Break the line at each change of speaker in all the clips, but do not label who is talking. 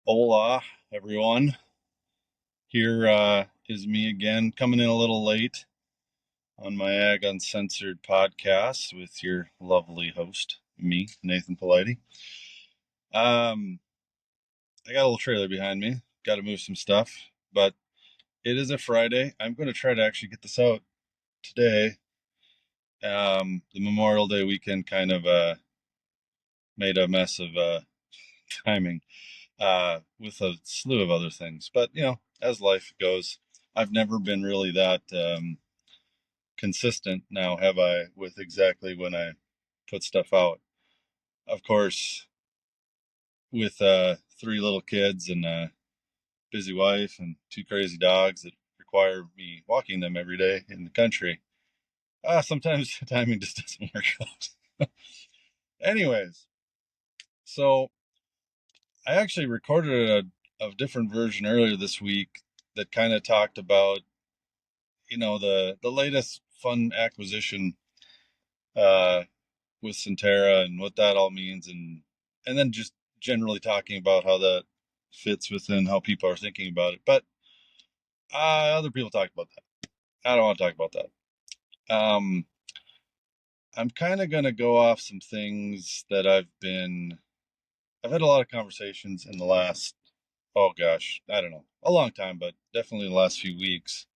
Hola, everyone. Here is me again, coming in a little late on my Ag Uncensored podcast with your lovely host, me, Nathan Politi. Um, I got a little trailer behind me. Got to move some stuff, but it is a Friday. I'm going to try to actually get this out today. The Memorial Day weekend kind of made a mess of timing with a slew of other things, but as life goes, I've never been really that consistent now, have I, with exactly when I put stuff out. Of course, with three little kids and a busy wife and two crazy dogs that require me walking them every day in the country, sometimes the timing just doesn't work out. Anyways, so I actually recorded a different version earlier this week that kind of talked about, the latest fun acquisition uh, with Centera and what that all means, and then just generally talking about how that fits within how people are thinking about it. But other people talk about that. I don't want to talk about that. I'm kind of going to go off some things that I've had a lot of conversations in the last, oh gosh, I don't know, a long time, but definitely the last few weeks.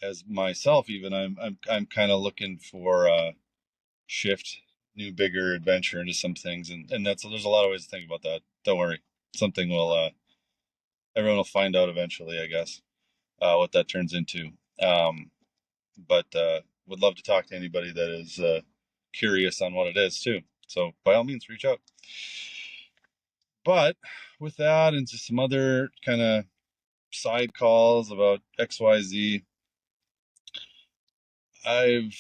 As myself, even I'm kind of looking for shift, new, bigger adventure into some things, and that's there's a lot of ways to think about that. Don't worry, something will everyone will find out eventually, I guess, what that turns into. Um, but would love to talk to anybody that is curious on what it is too. So by all means, reach out. But with that and just some other kind of side calls about XYZ, I've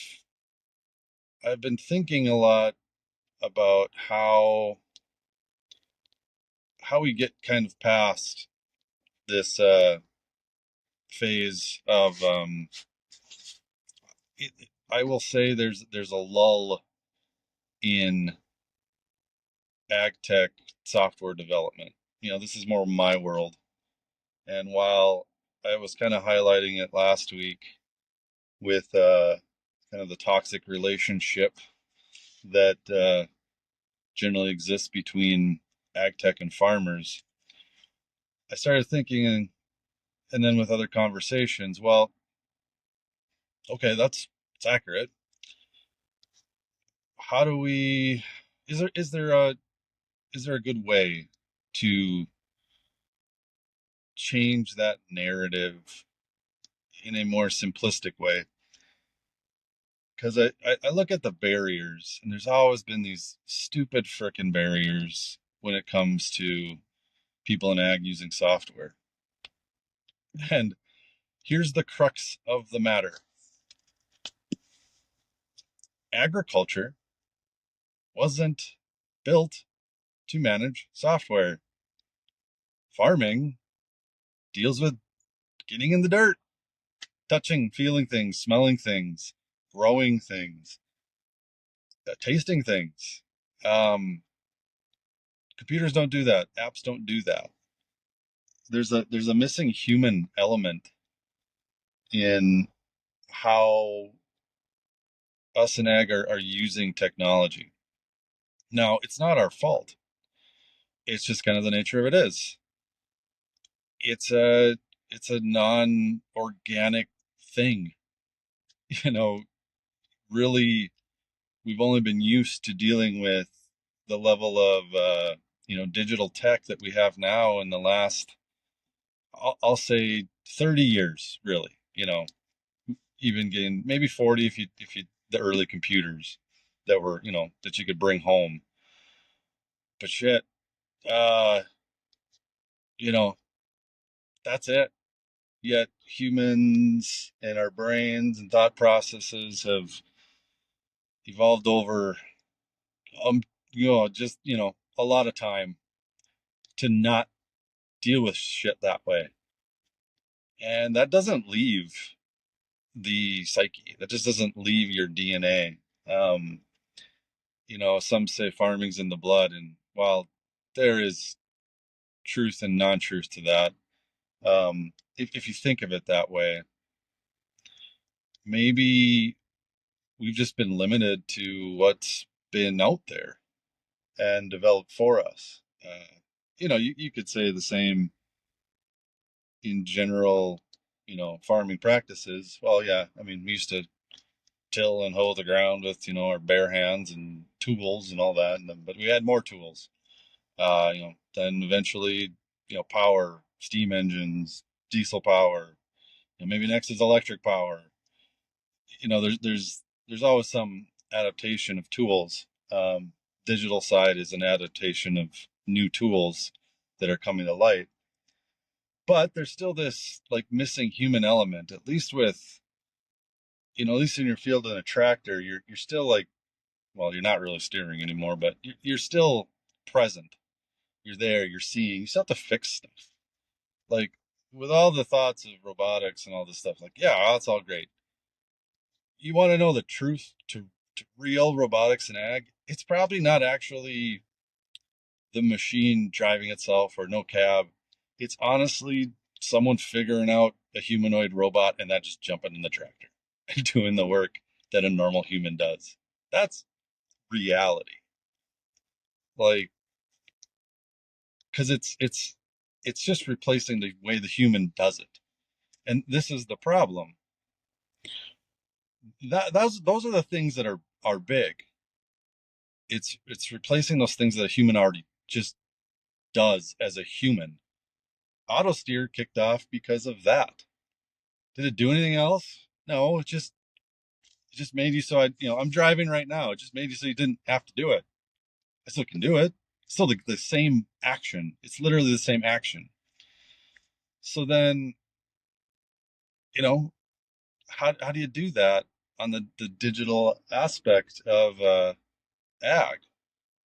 I've been thinking a lot about how we get kind of past this phase of I will say there's a lull in AgTech software development. This is more my world. And while I was kind of highlighting it last week with kind of the toxic relationship that generally exists between AgTech and farmers, I started thinking, and then with other conversations, well, okay, it's accurate. How do we? Is there a good way to change that narrative in a more simplistic way? Because I look at the barriers, and there's always been these stupid frickin' barriers when it comes to people in ag using software. And here's the crux of the matter: agriculture wasn't built to manage software. Farming deals with getting in the dirt, touching, feeling things, smelling things, growing things, tasting things. Um, Computers don't do that. Apps don't do that. There's a missing human element in how us and ag are using technology. Now, it's not our fault. It's just kind of the nature of it is. It's a it's a non-organic thing. You know, really, we've only been used to dealing with the level of digital tech that we have now in the last, I'll say 30 years, really. Even getting maybe 40 if you the early computers that were, that you could bring home. But shit, uh, you know, that's it. Yet humans and our brains and thought processes have evolved over um just a lot of time to not deal with shit that way. And that doesn't leave the psyche. That just doesn't leave your DNA. Some say farming's in the blood, and while there is truth and non-truth to that. If you think of it that way, maybe we've just been limited to what's been out there and developed for us. You could say the same in general, farming practices. Well, yeah, I mean, we used to till and hoe the ground with, our bare hands and tools and all that, but we had more tools. Then eventually, power, steam engines, diesel power. Maybe next is electric power. There's always some adaptation of tools. Digital side is an adaptation of new tools that are coming to light, but there's still this like missing human element. At least with, at least in your field in a tractor, you're still like, well, you're not really steering anymore, but you're still present. You're there. You're seeing. You still have to fix stuff. Like with all the thoughts of robotics and all this stuff, like, yeah, that's all great. You want to know the truth to real robotics and ag? It's probably not actually the machine driving itself or no cab. It's honestly someone figuring out a humanoid robot and that just jumping in the tractor and doing the work that a normal human does. That's reality. Like, because it's just replacing the way the human does it. And this is the problem. Those are the things that are big. It's replacing those things that a human already just does as a human. Auto steer kicked off because of that. Did it do anything else? No, it just made you so I'm driving right now. It just made you so you didn't have to do it. I still can do it. It's still the same action. It's literally the same action. So then, you know, how do you do that on the digital aspect of ag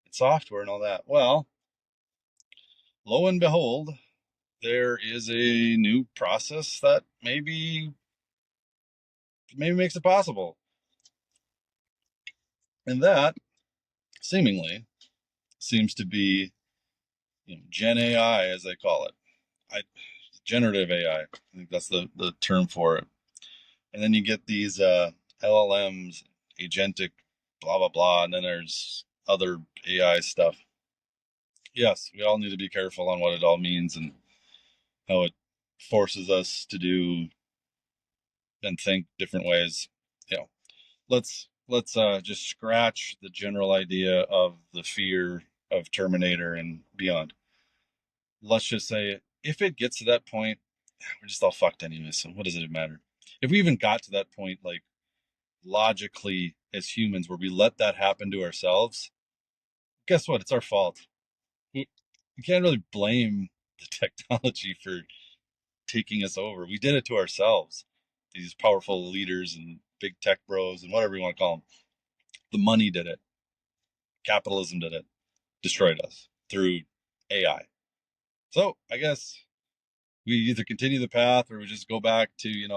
and software and all that? Well, lo and behold, there is a new process that maybe makes it possible. And that seemingly seems to be, Gen AI, as they call it. I Generative AI. I think that's the term for it. And then you get these LLMs, agentic, blah blah blah, and then there's other AI stuff. Yes, we all need to be careful on what it all means and how it forces us to do and think different ways. You know, let's just scratch the general idea of the fear of Terminator and beyond. Let's just say if it gets to that point, we're just all fucked anyway. So what does it matter? If we even got to that point, like logically as humans, where we let that happen to ourselves, guess what? It's our fault. We can't really blame the technology for taking us over. We did it to ourselves. These powerful leaders and big tech bros and whatever you want to call them. The money did it. Capitalism did it. Destroyed us through AI. So I guess we either continue the path or we just go back to,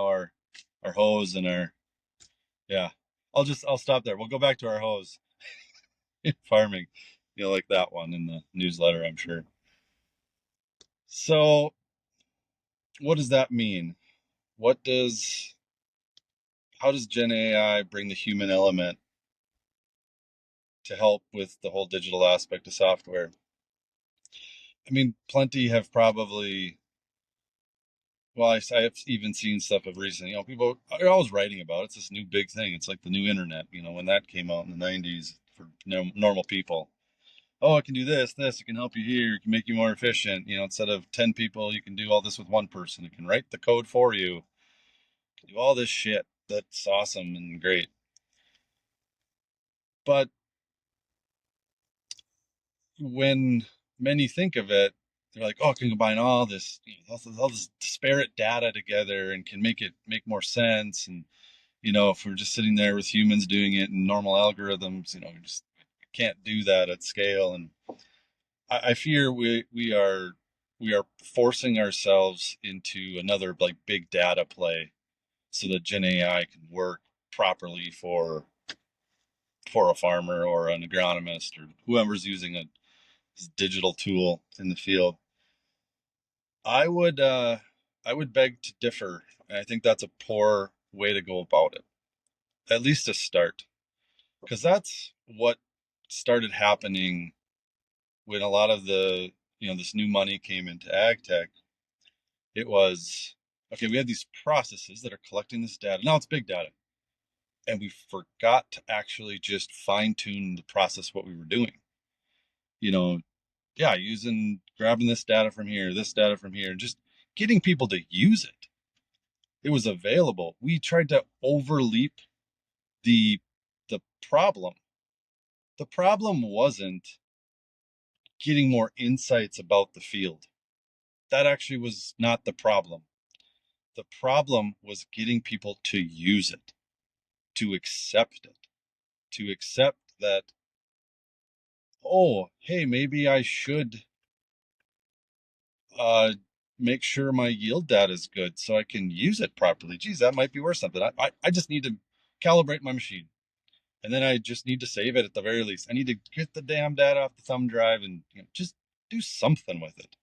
our hose and our, yeah. I'll stop there. We'll go back to our hose in farming, like that one in the newsletter, I'm sure. So what does that mean? What does how does Gen AI bring the human element to help with the whole digital aspect of software? I mean, plenty have probably, well, I have even seen stuff of recent, people are always writing about it. It's this new big thing. It's like the new internet, when that came out in the 90s for normal people. Oh, it can do this, it can help you here, it can make you more efficient. Instead of 10 people, you can do all this with one person. It can write the code for you, it can do all this shit. That's awesome and great. But when many think of it, they're like, oh, it can combine all this, all this disparate data together and can make more sense. And, if we're just sitting there with humans doing it in normal algorithms, we just can't do that at scale. And I fear we are forcing ourselves into another like big data play so that Gen AI can work properly for a farmer or an agronomist or whoever's using a digital tool in the field. I would beg to differ, and I think that's a poor way to go about it. At least to start, because that's what started happening when a lot of the this new money came into ag tech. It was okay. We had these processes that are collecting this data. Now it's big data, and we forgot to actually just fine tune the process what we were doing. You know, yeah, grabbing this data from here, and just getting people to use it. It was available. We tried to overleap the the problem. The problem wasn't getting more insights about the field. That actually was not the problem. The problem was getting people to use it, to accept it, to accept that, oh, hey, maybe I should uh, make sure my yield data is good so I can use it properly. Geez, that might be worth something. I just need to calibrate my machine. And then I just need to save it at the very least. I need to get the damn data off the thumb drive and just do something with it.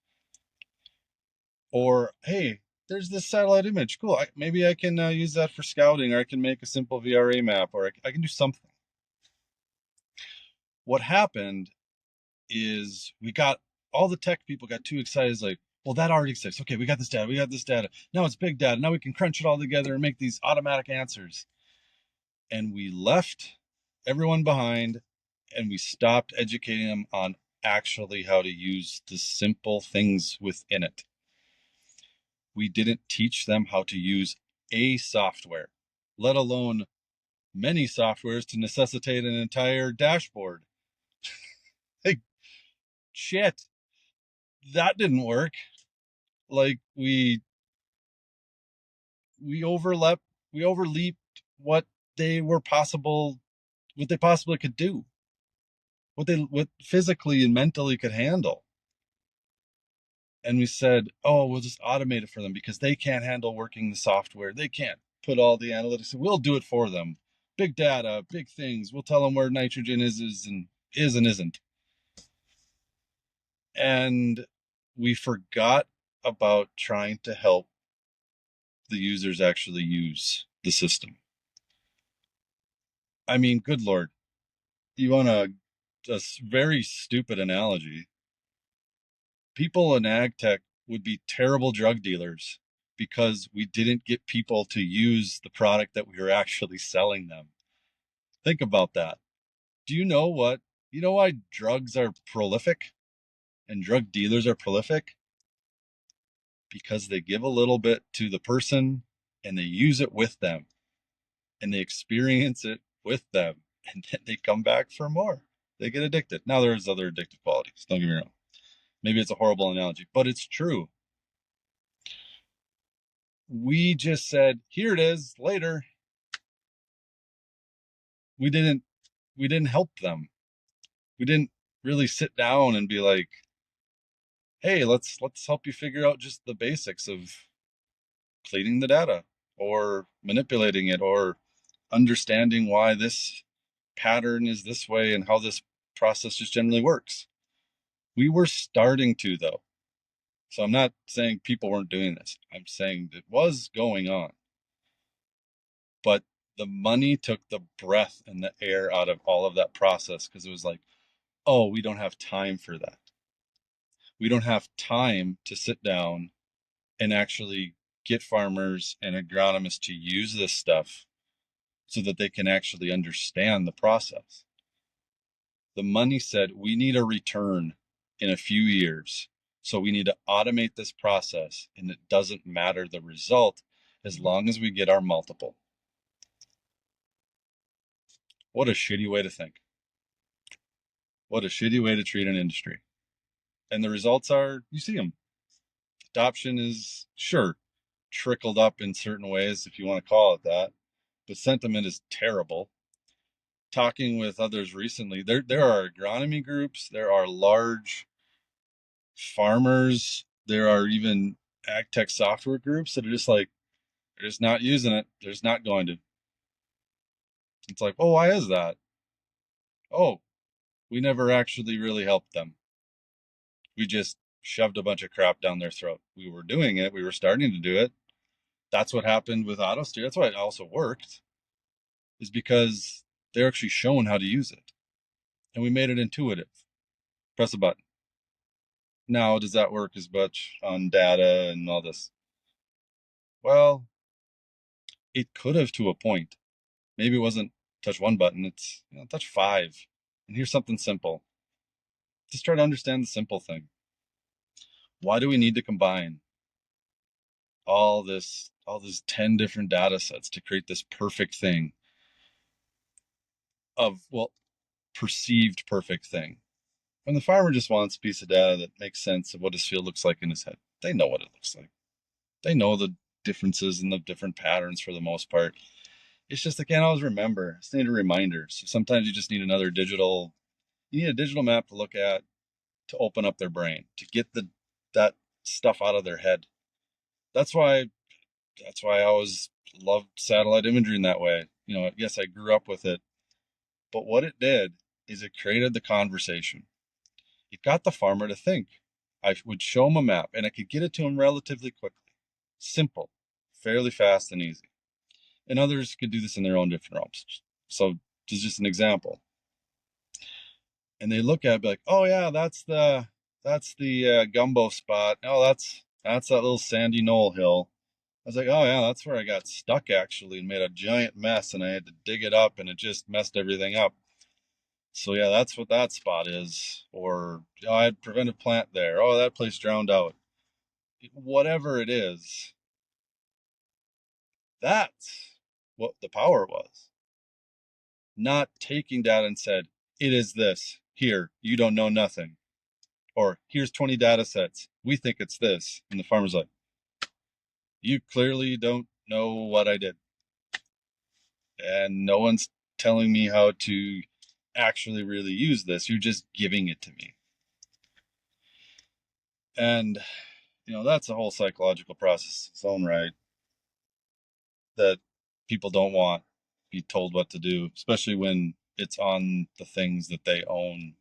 Or, hey, there's this satellite image. Cool. Maybe I can use that for scouting, or I can make a simple VRA map, or I can do something. What happened is all the tech people got too excited. It's like, well, that already exists. Okay, we got this data. We got this data. Now it's big data. Now we can crunch it all together and make these automatic answers. And we left everyone behind, and we stopped educating them on actually how to use the simple things within it. We didn't teach them how to use a software, let alone many softwares to necessitate an entire dashboard. Hey, shit, that didn't work. Like we overleaped what they possibly could do, what physically and mentally could handle. And we said, oh, we'll just automate it for them because they can't handle working the software. They can't put all the analytics. We'll do it for them. Big data, big things. We'll tell them where nitrogen and isn't. And we forgot about trying to help the users actually use the system. I mean, good Lord, you want a very stupid analogy. People in ag tech would be terrible drug dealers because we didn't get people to use the product that we were actually selling them. Think about that. Do you know why drugs are prolific and drug dealers are prolific? Because they give a little bit to the person and they use it with them and they experience it with them, and then they come back for more. They get addicted. Now there's other addictive qualities. Don't get me wrong. Maybe it's a horrible analogy, but it's true. We just said, here it is, later. We didn't help them. We didn't really sit down and be like, hey, let's help you figure out just the basics of cleaning the data or manipulating it or understanding why this pattern is this way and how this process just generally works. We were starting to, though. So I'm not saying people weren't doing this. I'm saying it was going on. But the money took the breath and the air out of all of that process because it was like, oh, we don't have time for that. We don't have time to sit down and actually get farmers and agronomists to use this stuff so that they can actually understand the process. The money said, we need a return in a few years. So we need to automate this process, and it doesn't matter the result as long as we get our multiple. What a shitty way to think. What a shitty way to treat an industry. And the results are, you see them. Adoption is, sure, trickled up in certain ways, if you want to call it that, but sentiment is terrible. Talking with others recently, there are agronomy groups, there are large farmers, there are even ag tech software groups that are just like, they're just not using it. They're just not going to. It's like, oh, why is that? Oh, we never actually really helped them. We just shoved a bunch of crap down their throat. We were doing it. We were starting to do it. That's what happened with auto steer. That's why it also worked, is because they're actually shown how to use it. And we made it intuitive. Press a button. Now, does that work as much on data and all this? Well, it could have to a point. Maybe it wasn't touch one button, it's touch five. And here's something simple. Just try to understand the simple thing. Why do we need to combine all these 10 different data sets to create this perfect thing of, well, perceived perfect thing? When the farmer just wants a piece of data that makes sense of what his field looks like in his head. They know what it looks like. They know the differences and the different patterns for the most part. It's just they can't always remember. Just need a reminder. So sometimes you just need you need a digital map to look at, to open up their brain, to get that stuff out of their head. That's why I always loved satellite imagery in that way. Yes, I grew up with it, but what it did is it created the conversation. It got the farmer to think. I would show him a map and I could get it to him relatively quickly. Simple, fairly fast and easy. And others could do this in their own different realms. So this is just an example. And they look at it, be like, oh yeah, that's the gumbo spot. Oh, that's that little sandy knoll hill. I was like, oh yeah, that's where I got stuck actually and made a giant mess and I had to dig it up and it just messed everything up. So yeah, that's what that spot is. Or I had preventive plant there. Oh, that place drowned out. Whatever it is, that's what the power was. Not taking data and said, it is this. Here, you don't know nothing. Or here's 20 data sets. We think it's this. And the farmer's like, you clearly don't know what I did. And no one's telling me how to actually really use this. You're just giving it to me. And, that's a whole psychological process in its own right that people don't want to be told what to do, especially when it's on the things that they own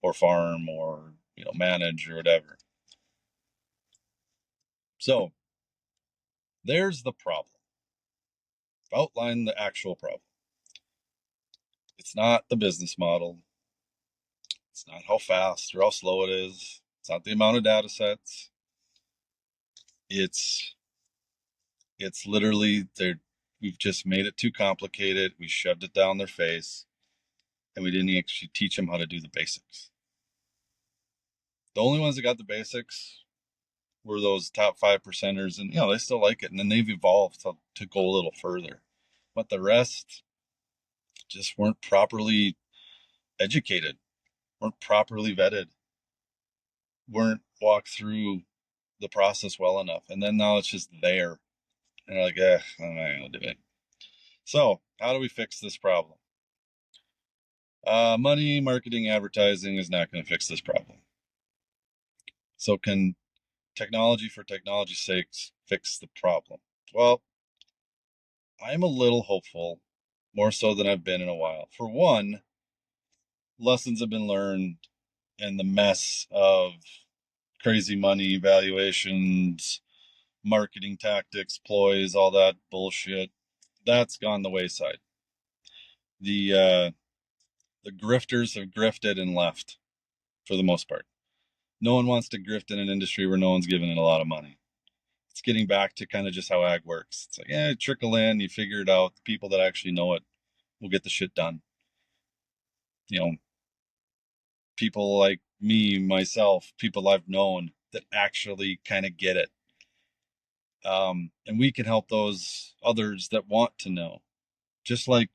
or farm or, manage or whatever. So there's the problem. Outline the actual problem. It's not the business model. It's not how fast or how slow it is. It's not the amount of data sets. It's literally we've just made it too complicated. We shoved it down their face and we didn't actually teach them how to do the basics. The only ones that got the basics were those top 5%ers, and they still like it, and then they've evolved to go a little further. But the rest just weren't properly educated, weren't properly vetted, weren't walked through the process well enough. And then now it's just there. And they're like, I'm not gonna do it. So how do we fix this problem? Money, marketing, advertising is not going to fix this problem. So can technology for technology's sake fix the problem? Well, I'm a little hopeful, more so than I've been in a while. For one, lessons have been learned and the mess of crazy money valuations, marketing tactics, ploys, all that bullshit, that's gone the wayside. The grifters have grifted and left for the most part. No one wants to grift in an industry where no one's giving it a lot of money. It's getting back to kind of just how ag works. It's like, trickle in, you figure it out. The people that actually know it will get the shit done. People like me, myself, people I've known that actually kind of get it. And we can help those others that want to know. Just like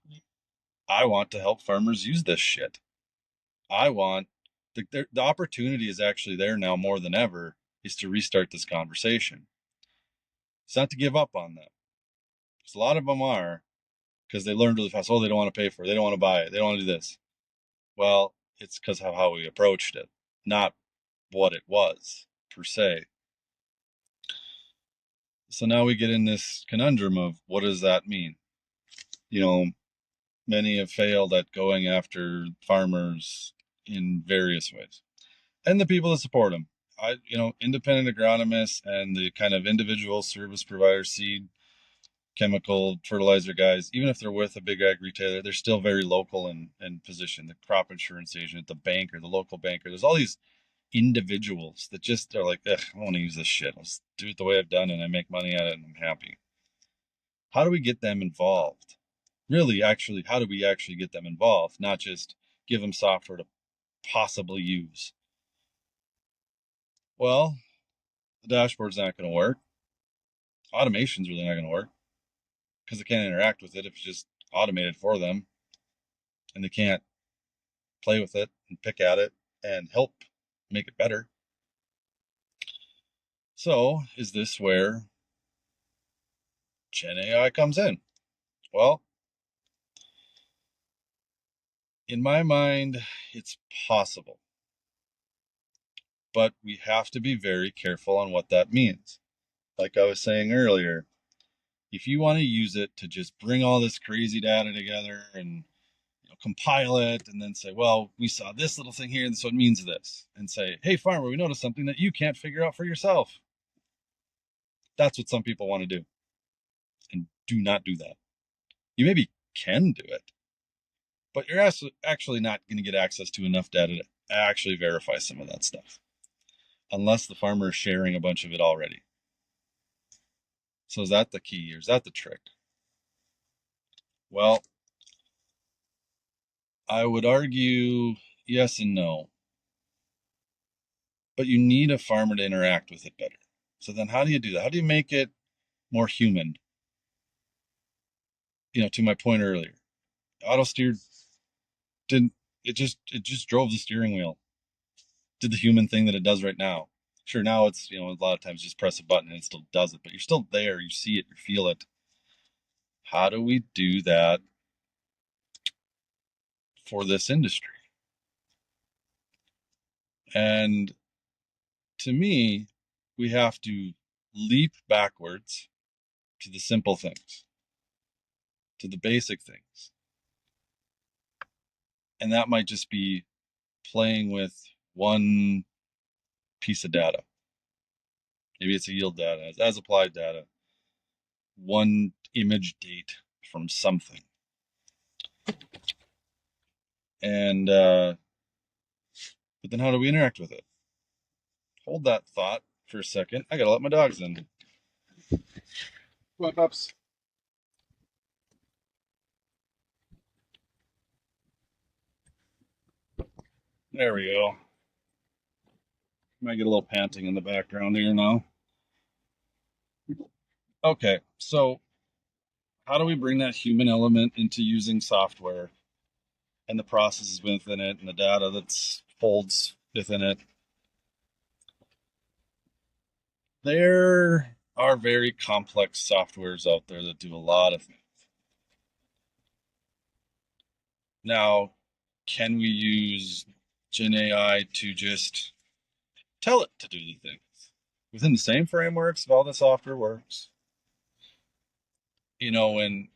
I want to help farmers use this shit. I want the opportunity is actually there now more than ever, is to restart this conversation. It's not to give up on them. Because a lot of them are, because they learned really fast. Oh, they don't want to pay for it. They don't want to buy it. They don't want to do this. Well, it's because of how we approached it, not what it was per se. So now we get in this conundrum of what does that mean? Many have failed at going after farmers in various ways. And the people that support them. independent agronomists and the kind of individual service provider, seed, chemical, fertilizer guys, even if they're with a big ag retailer, they're still very local in position. The crop insurance agent, the banker, the local banker. There's all these individuals that just are like, ugh, I don't want to use this shit. I'll just do it the way I've done and I make money at it and I'm happy. How do we get them involved? Really, actually, how do we actually get them involved? Not just give them software to possibly use. Well, the dashboard's not going to work. Automation's really not going to work because they can't interact with it if it's just automated for them, and they can't play with it and pick at it and help make it better. So, is this where GenAI comes in? Well, in my mind, it's possible, but we have to be very careful on what that means. Like I was saying earlier, if you want to use it to just bring all this crazy data together and compile it and then say, well, we saw this little thing here, and so it means this, and say, hey, farmer, we noticed something that you can't figure out for yourself. That's what some people want to do. And do not do that. You maybe can do it, but you're actually not going to get access to enough data to actually verify some of that stuff, unless the farmer is sharing a bunch of it already. So is that the key, or is that the trick? Well, I would argue yes and no. But you need a farmer to interact with it better. So then how do you do that? How do you make it more human? To my point earlier, auto steer didn't, it just drove the steering wheel, did the human thing that it does right now. Sure, now it's, a lot of times just press a button and it still does it, but you're still there, you see it, you feel it. How do we do that for this industry? And to me, we have to leap backwards to the simple things, to the basic things. And that might just be playing with one piece of data. Maybe it's a yield data, as applied data, one image date from something. And, but then how do we interact with it? Hold that thought for a second. I gotta let my dogs in. Come on, pups. There we go. Might get a little panting in the background here now. Okay, so how do we bring that human element into using software and the processes within it and the data that folds within it? There are very complex softwares out there that do a lot of things. Now, can we use GenAI to just tell it to do the things within the same frameworks of all the software works? When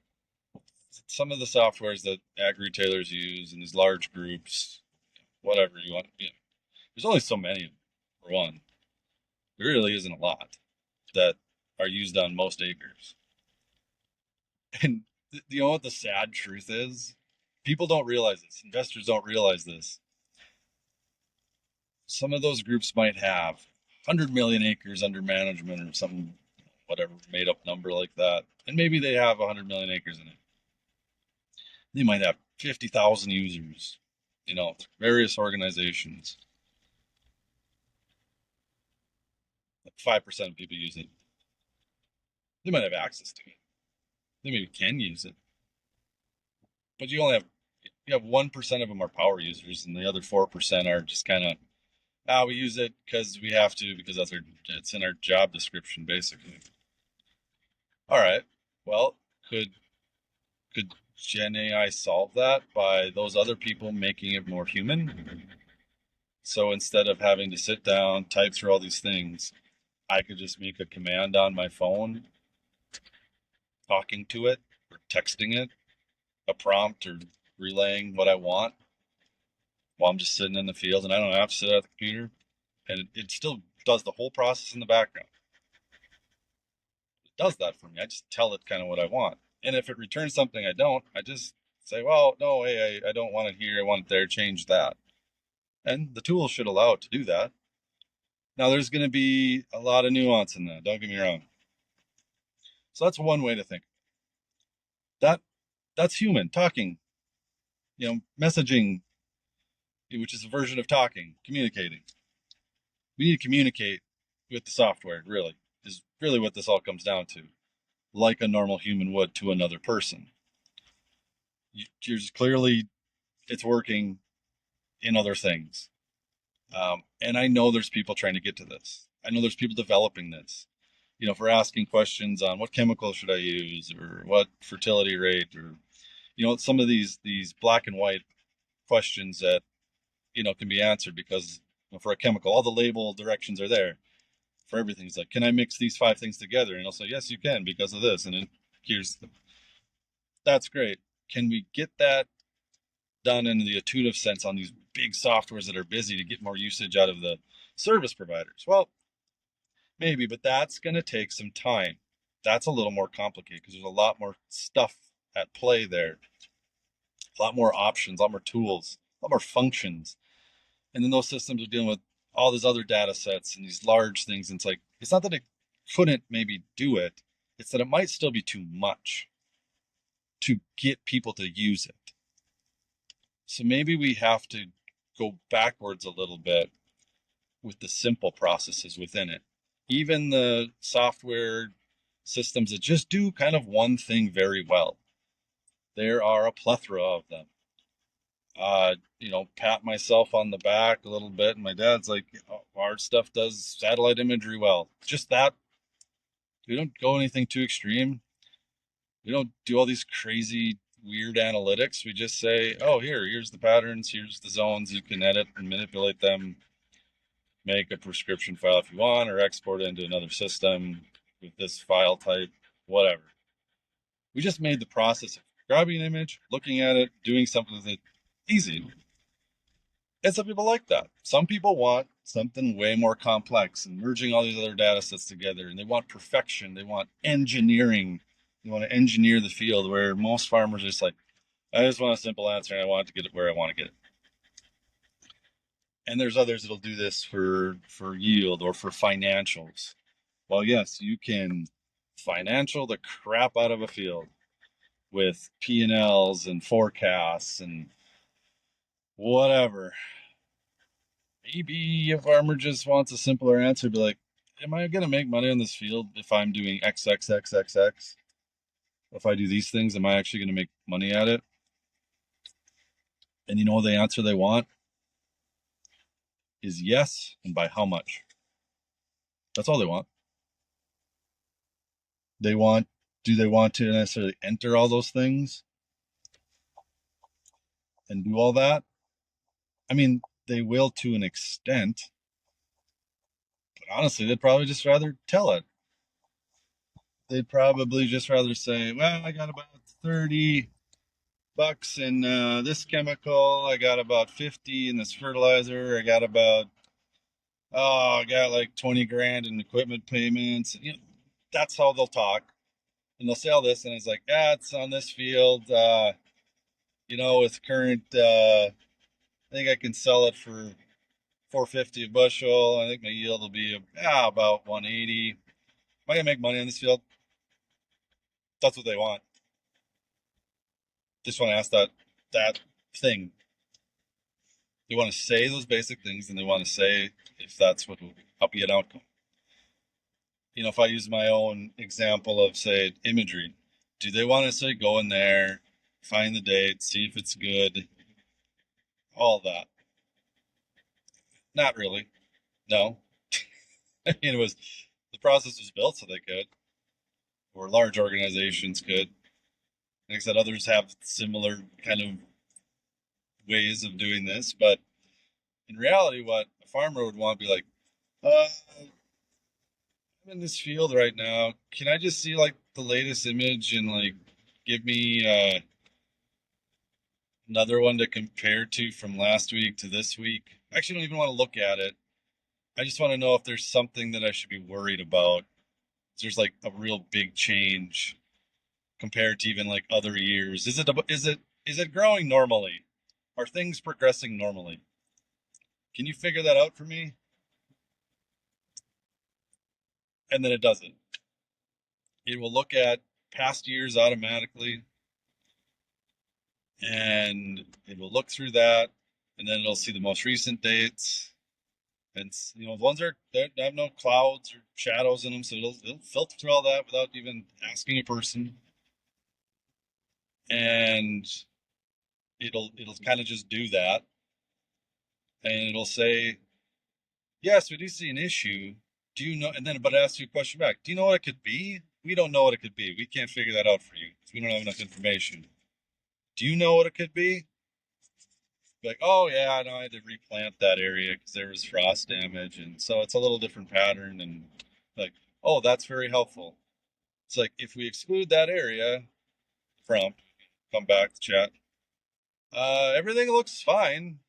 some of the softwares that ag retailers use in these large groups, whatever you want, there's only so many, for one. There really isn't a lot that are used on most acres. And you know what the sad truth is? People don't realize this. Investors don't realize this. Some of those groups might have 100 million acres under management or something, whatever made up number like that. And maybe they have 100 million acres in it. They might have 50,000 users, various organizations. Like 5% of people use it. They might have access to it. They maybe can use it. But you have 1% of them are power users, and the other 4% are just kind of, we use it because we have to, because it's in our job description, basically. All right. Well, could GenAI solve that by those other people making it more human? So instead of having to sit down, type through all these things, I could just make a command on my phone, talking to it or texting it, a prompt or relaying what I want while I'm just sitting in the field, and I don't have to sit at the computer and it still does the whole process in the background. It does that for me. I just tell it kind of what I want. And if it returns something I don't, I just say, well, no, hey, I don't want it here. I want it there. Change that. And the tool should allow it to do that. Now, there's going to be a lot of nuance in that. Don't get me wrong. So that's one way to think. That's human talking, messaging, which is a version of talking, communicating. We need to communicate with the software, really, is really what this all comes down to, like a normal human would to another person. You're just clearly, it's working in other things. And I know there's people trying to get to this. I know there's people developing this. For asking questions on what chemical should I use, or what fertility rate, or some of these black and white questions that can be answered because for a chemical, all the label directions are there for everything. It's like, can I mix these 5 things together? And I'll say, yes, you can because of this. And that's great. Can we get that done in the intuitive sense on these big softwares that are busy to get more usage out of the service providers? Well, maybe, but that's going to take some time. That's a little more complicated because there's a lot more stuff at play there, a lot more options, a lot more tools, a lot more functions. And then those systems are dealing with all these other data sets and these large things. And it's not that it couldn't maybe do it, it's that it might still be too much to get people to use it. So maybe we have to go backwards a little bit with the simple processes within it. Even the software systems that just do kind of one thing very well, there are a plethora of them. Pat myself on the back a little bit. And my dad's like, our stuff does satellite imagery well. Just that. We don't go anything too extreme. We don't do all these crazy, weird analytics. We just say, oh, here's the patterns. Here's the zones. You can edit and manipulate them. Make a prescription file if you want, or export it into another system with this file type, whatever. We just made the process of grabbing an image, looking at it, doing something with it easy. And some people like that. Some people want something way more complex and merging all these other data sets together, and they want perfection. They want engineering. They want to engineer the field, where most farmers are just like, I just want a simple answer and I want it to get it where I want to get it. And there's others that'll do this for yield or for financials. Well, yes, you can financial the crap out of a field with P&Ls and forecasts and whatever. Maybe a farmer just wants a simpler answer, be like, am I going to make money on this field if I'm doing XXXXX? If I do these things, am I actually going to make money at it? And the answer they want is yes, and by how much? That's all they want. Do they want to necessarily enter all those things and do all that? I mean, they will to an extent, but honestly, they'd probably just rather tell it. They'd probably just rather say, well, I got about $30 in this chemical, I got about 50 in this fertilizer, I got like 20 grand in equipment payments. That's how they'll talk. And they'll say all this, and it's like, it's on this field, with current, I think I can sell it for $4.50 a bushel. I think my yield will be about 180. Am I gonna make money on this field? That's what they want. Just want to ask that thing. They want to say those basic things, and they want to say if that's what will help you get an outcome. If I use my own example of, say, imagery, do they want to say go in there, find the date, see if it's good, all that? Not really. No. I mean, the process was built so they could, or large organizations could. Like I said, others have similar kind of ways of doing this, but in reality, what a farmer would want to be like, I'm in this field right now. Can I just see like the latest image and like give me another one to compare to from last week to this week? I actually don't even want to look at it. I just want to know if there's something that I should be worried about. There's like a real big change compared to even like other years. Is it growing normally? Are things progressing normally? Can you figure that out for me? And then it doesn't. It will look at past years automatically, and it will look through that, and then it'll see the most recent dates. And the ones that have no clouds or shadows in them, so it'll filter through all that without even asking a person, and it'll kind of just do that, and it'll say, "Yes, we do see an issue. Do you know?" And then, but it asks you a question back. Do you know what it could be? We don't know what it could be. We can't figure that out for you because we don't have enough information. Do you know what it could be? Like, oh yeah, I know I had to replant that area because there was frost damage, and so it's a little different pattern. And like, oh, that's very helpful. It's like if we exclude that area from, come back to chat. Everything looks fine.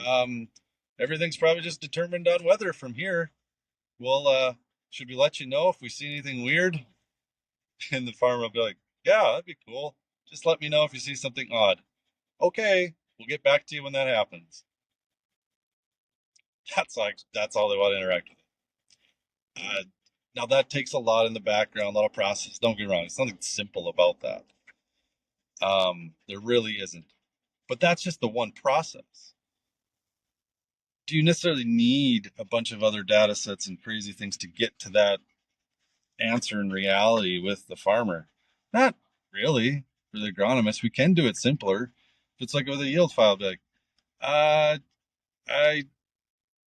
Um, Everything's probably just determined on weather from here. Well, should we let you know if we see anything weird? And the farmer will be like, yeah, that'd be cool. Just let me know if you see something odd. Okay, we'll get back to you when that happens. That's all they want to interact with. Now that takes a lot in the background, a lot of process. Don't get me wrong, it's nothing simple about that. There really isn't. But that's just the one process. Do you necessarily need a bunch of other data sets and crazy things to get to that answer in reality with the farmer? Not really. For the agronomist, we can do it simpler. If it's like with a yield file, be like, I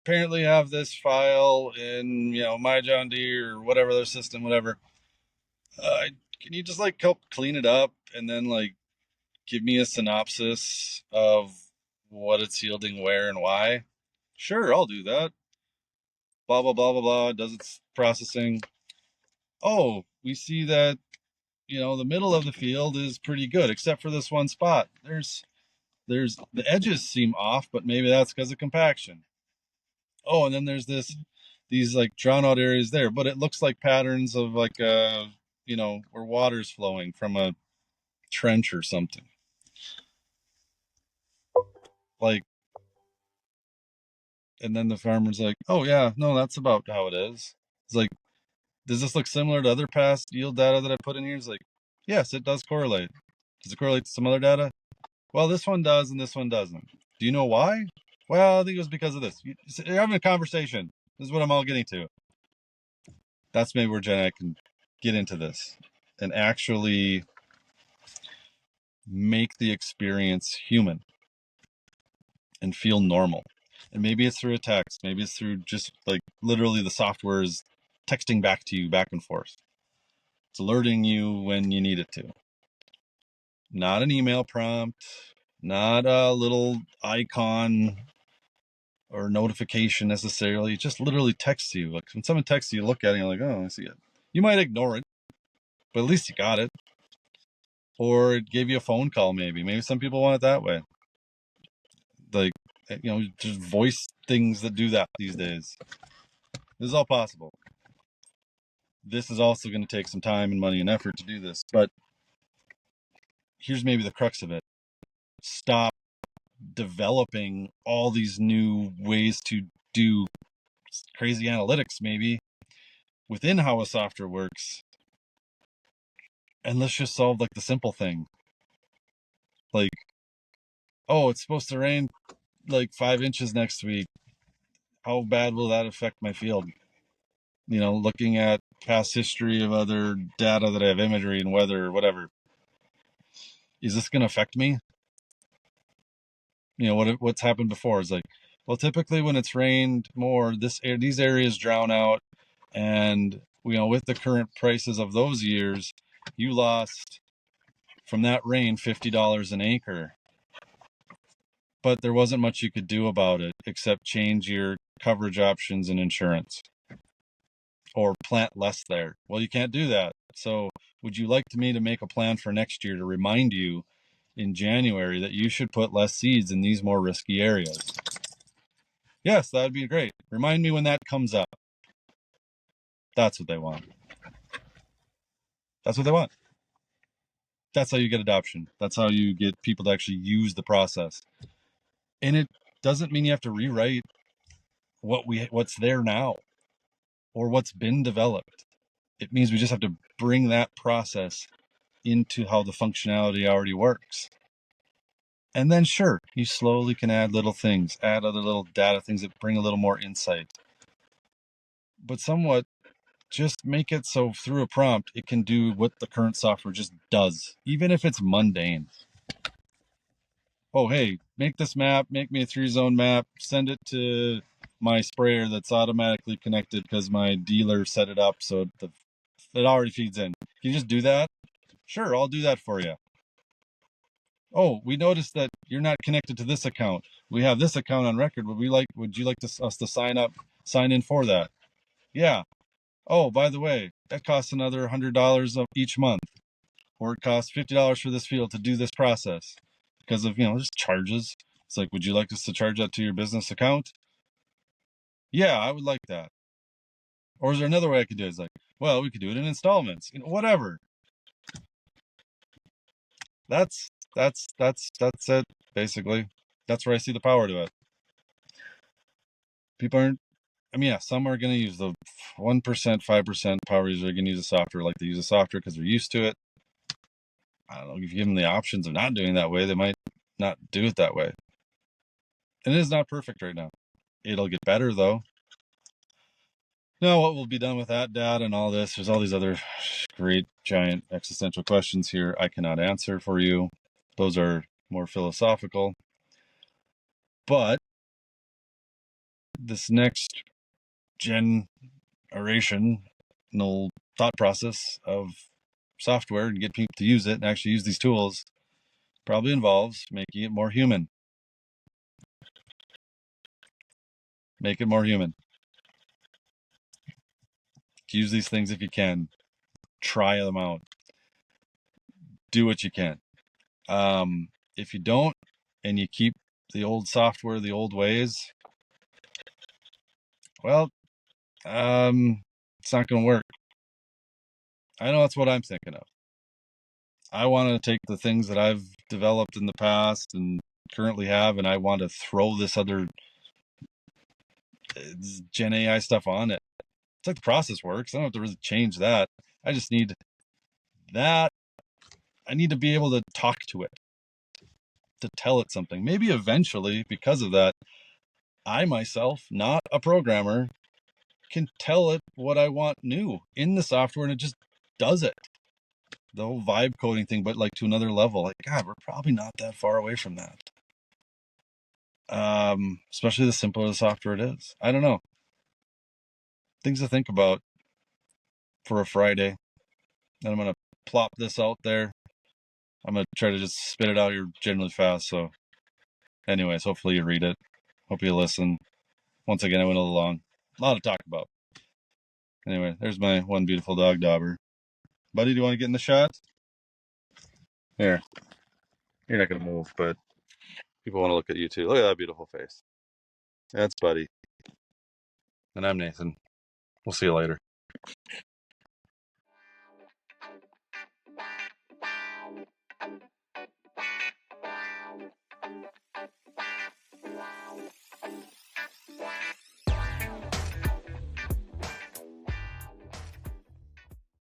apparently have this file in my John Deere or whatever their system, whatever. Can you just like help clean it up and then like give me a synopsis of what it's yielding where and why? Sure, I'll do that. Blah blah blah blah blah. Does its processing. Oh, we see that the middle of the field is pretty good except for this one spot. There's the edges seem off, but maybe that's because of compaction. Oh, and then there's these like drawn out areas there, but it looks like patterns of like where water's flowing from a trench or something. Like, and then the farmer's like, "Oh yeah, no, that's about how it is." It's like, "Does this look similar to other past yield data that I put in here?" It's like, "Yes, it does correlate." Does it correlate to some other data? Well, this one does and this one doesn't. Do you know why? Well, I think it was because of this. You're having a conversation. This is what I'm all getting to. That's maybe where GenAI can get into this and actually make the experience human and feel normal. And maybe it's through a text. Maybe it's through just like literally the software is texting back to you back and forth. It's alerting you when you need it to. Not an email prompt, not a little icon or notification necessarily. It just literally texts you. Like when someone texts you, you look at it and you're like, oh, I see it. You might ignore it, but at least you got it. Or it gave you a phone call maybe. Maybe some people want it that way. Like, just voice things that do that these days. This is all possible. This is also going to take some time and money and effort to do this. But here's maybe the crux of it. Stop developing all these new ways to do crazy analytics maybe within how a software works. And let's just solve like the simple thing. Like, oh, it's supposed to rain like 5 inches next week. How bad will that affect my field? Looking at past history of other data that I have imagery and weather or whatever. Is this going to affect me? What's happened before is like, well, typically when it's rained more, these areas drown out, and with the current prices of those years, you lost from that rain $50 an acre. But there wasn't much you could do about it except change your coverage options and insurance or plant less there. Well, you can't do that. So would you like me to make a plan for next year to remind you in January that you should put less seeds in these more risky areas? Yes, that'd be great. Remind me when that comes up. That's what they want. That's what they want. That's how you get adoption. That's how you get people to actually use the process. And it doesn't mean you have to rewrite what's there now or what's been developed. It means we just have to bring that process into how the functionality already works. And then sure, you slowly can add little things, add other little data things that bring a little more insight. But somewhat just make it so through a prompt, it can do what the current software just does, even if it's mundane. Oh, hey, make this map, make me a 3-zone map, send it to my sprayer that's automatically connected because my dealer set it up so it already feeds in. Can you just do that? Sure, I'll do that for you. Oh, we noticed that you're not connected to this account. We have this account on record. Would you like us to sign in for that? Yeah. Oh, by the way, that costs another $100 each month, or it costs $50 for this field to do this process because of, just charges. It's like, would you like us to charge that to your business account? Yeah, I would like that. Or is there another way I could do it? It's like, well, we could do it in installments, whatever. That's it, basically. That's where I see the power to it. People aren't, yeah, some are going to use the 1%, 5% power users are going to use the software like they use the software because they're used to it. I don't know, if you give them the options of not doing that way, they might not do it that way. And it is not perfect right now. It'll get better, though. Now, what will be done with that data and all this? There's all these other great, giant existential questions here I cannot answer for you. Those are more philosophical. But this next generational thought process of software and get people to use it and actually use these tools probably involves making it more human. Make it more human. Use these things if you can. Try them out. Do what you can. If you don't, and you keep the old software, the old ways, well, it's not going to work. I know that's what I'm thinking of. I want to take the things that I've developed in the past and currently have, and I want to throw this other Gen AI stuff on it. It's like the process works. I don't have to really change that. I just need that. I need to be able to talk to it, to tell it something. Maybe eventually, because of that, I myself, not a programmer, can tell it what I want new in the software, and it just does it. The whole vibe coding thing, but like to another level. Like, God, we're probably not that far away from that. Especially the simpler the software it is. I don't know. Things to think about for a Friday. And I'm gonna plop this out there. I'm gonna try to just spit it out here generally fast. So, anyways, hopefully you read it. Hope you listen. Once again, I went a little long. A lot to talk about. Anyway, there's my one beautiful dog, Dauber. Buddy, do you want to get in the shot? Here. You're not gonna move, but people want to look at you too. Look at that beautiful face. That's Buddy. And I'm Nathan. We'll see you later.